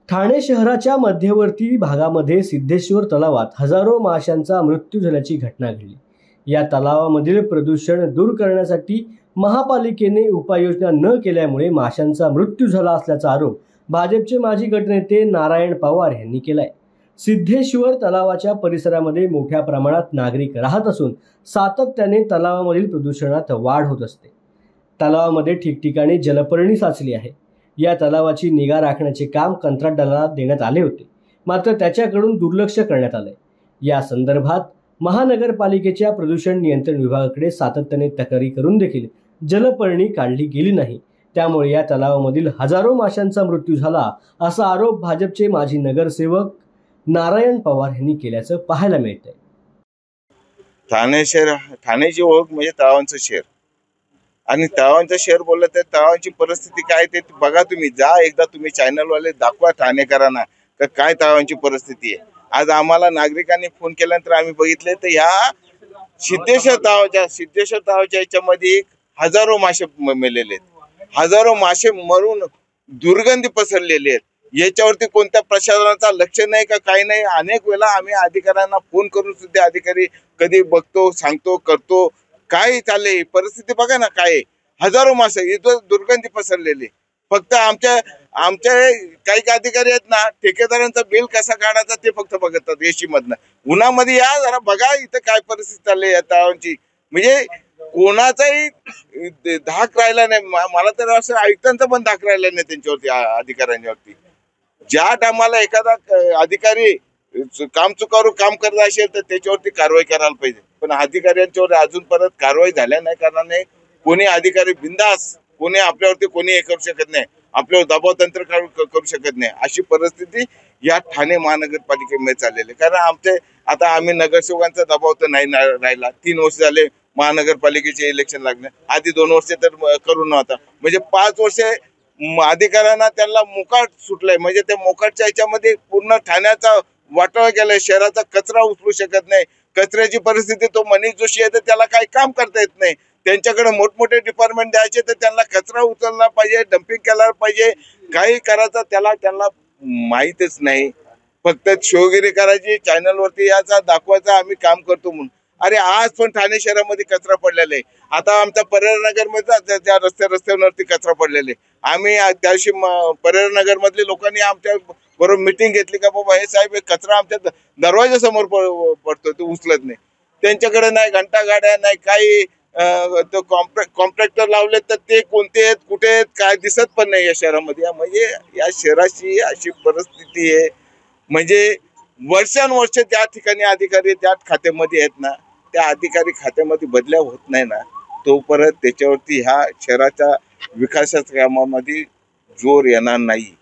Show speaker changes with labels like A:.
A: ठाणे शहराच्या मध्यवर्ती भागामध्ये सिद्धेश्वर तलावात हजारो माशांचा मृत्यू झाल्याची घटना घडली। या तलावामधील प्रदूषण दूर करण्यासाठी महापालिकेने उपाययोजना न केल्यामुळे माशांचा मृत्यू झाला असल्याचा आरोप भाजपचे माजी गटनेते नारायण पवार यांनी केलाय। सिद्धेश्वर तलावाच्या परिसरामध्ये मोठ्या प्रमाणात नागरिक राहत असून सातत्याने तलावामधील प्रदूषणात वाढ होत असते। तलावामध्ये ठिकठिकाणी जलपर्णी साचली आहे। या तलावाची निगा राखण्याचे काम कंत्राटदाराला देण्यात आले होते, मात्र त्याच्याकडून दुर्लक्ष करण्यात आले। या संदर्भात महानगरपालिकेच्या प्रदूषण नियंत्रण विभागाकडे सातत्याने तक्रारी करून देखील जलपर्णी काढली गेली नाही। त्यामुळे या तलावामधील हजारो माशांचा मृत्यू झाला असा आरोप भाजपचे माजी नगरसेवक नारायण पवार यांनी केल्याचं पाहायला मिळतंय।
B: ठाण्याची ओळख म्हणजे तलावांचं शहर आणि तलावांचं शहर बोललं तर तलावांची परिस्थिती काय ते बघा, तुम्ही जा एकदा, तुम्ही चॅनलवाले दाखवा ठाणेकरांना काय तलावांची परिस्थिती आहे। आज आम्हाला नागरिकांनी फोन केल्यानंतर आम्ही बघितले तर ह्या सिद्धेश्वर तलावाच्या याच्यामध्ये हजारो मासे मेलेले आहेत, हजारो मासे मरून दुर्गंधी पसरलेली आहेत। याच्यावरती कोणत्या प्रशासनाचा लक्ष नाही का काही नाही। अनेक वेळा आम्ही अधिकाऱ्यांना फोन करून सुद्धा अधिकारी कधी बघतो, सांगतो, करतो, काय चाललंय परिस्थिती बघा ना, काय हजारो मासे इथं दुर्गंधी पसरलेली। फक्त आमच्या काही अधिकारी आहेत ना, ठेकेदारांचं बिल कसा काढायचा ते फक्त बघतात एसी मधनं। उन्हामध्ये या जरा बघा इथं काय परिस्थिती चालली या तलावांची, म्हणजे कोणाचाही धाक राहिला नाही। मला तर असं आयुक्तांचा पण धाक राहिला नाही त्यांच्यावरती, अधिकाऱ्यांच्यावरती। ज्या टायमाला एखादा अधिकारी चुकारू काम करत असेल तर त्याच्यावरती कारवाई करायला पाहिजे, पण अधिकाऱ्यांच्यावर अजून परत कारवाई झाल्या नाही कारणाने कोणी अधिकारी बिंदास कोणी आपल्यावरती कोणी हे करू शकत नाही, आपल्यावर दबाव तंत्र करू शकत नाही, अशी परिस्थिती या ठाणे महानगरपालिकेमध्ये चाललेली। कारण आम्ही नगरसेवकांचा दबाव तर नाही राहिला। 3 वर्ष झाले महानगरपालिकेचे इलेक्शन लागले, आधी 2 वर्ष तर करून नव्हता, म्हणजे 5 वर्ष अधिकाऱ्यांना त्यांना मोकाट सुटलाय। म्हणजे त्या मोकाटच्या याच्यामध्ये पूर्ण ठाण्याचा वाटाळा गेलाय, शहराचा कचरा उचलू शकत नाही। कचऱ्याची परिस्थिती तो मनीष जोशी आहे तर त्याला काही काम करता येत नाही। त्यांच्याकडे मोठमोठे डिपार्टमेंट द्यायचे तर त्यांना कचरा उचलला पाहिजे, डम्पिंग केला पाहिजे, काही करायचं त्यांना माहीतच नाही। फक्त शोगिरी करायची, चॅनलवरती याचा दाखवायचा आम्ही काम करतो म्हणून। अरे आज पण ठाणे शहरामध्ये कचरा पडलेला आहे। आता आमच्या पर्यायनगर मध्ये त्या रस्त्यावरती कचरा पडलेले, आम्ही त्या दिवशी पर्यायनगर मधले लोकांनी आमच्या बरोबर मिटिंग घेतली का बाबा हे साहेब कचरा आमच्या दरवाजा समोर पडतो तो उचलत नाही। त्यांच्याकडे नाही घंटा गाड्या नाही काही, तो कॉन्ट्रॅक्टर लावले तर ते कोणते आहेत कुठे आहेत काय दिसत पण नाही या शहरामध्ये। म्हणजे या शहराची अशी परिस्थिती आहे, म्हणजे वर्षानुवर्ष त्या ठिकाणी अधिकारी त्या खात्यामध्ये आहेत ना, त्या अधिकारी खात्यामध्ये बदल्या होत नाही ना, तोपर्यंत त्याच्यावरती ह्या शहराच्या विकासाच्या कामामध्ये जोर येणार नाही।